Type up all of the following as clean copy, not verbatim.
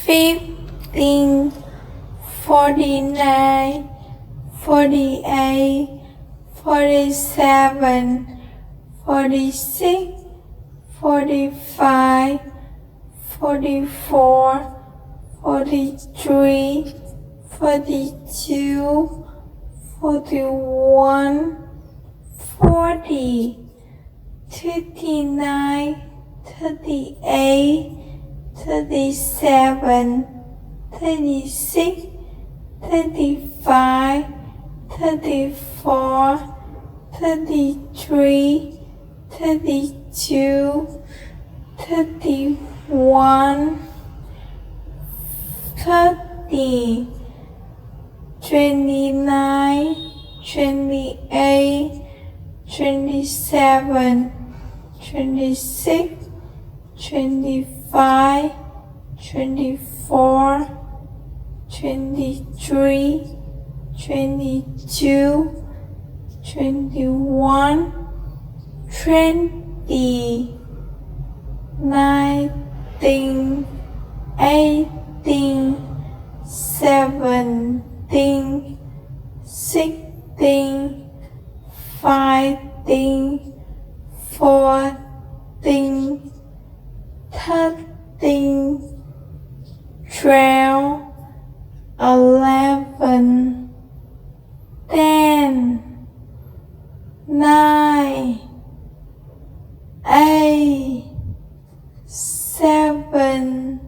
15, 49, 48, 47, 46, 45, 44, 43, 42, 41, 40, 39, 38, 37, 36, 35, 34, 33, 32, 31, 30, 29, 28, 27, 26, 25, 24, 23, 22, 21, 20, 19, 18, 17, 16, 15, 14, 13, 12, 11, 10, 9, 8, 7,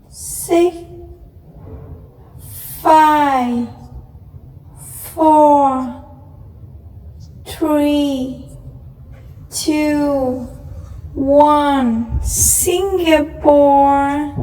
6, 5, 4, 3, 2, 1. Singapore.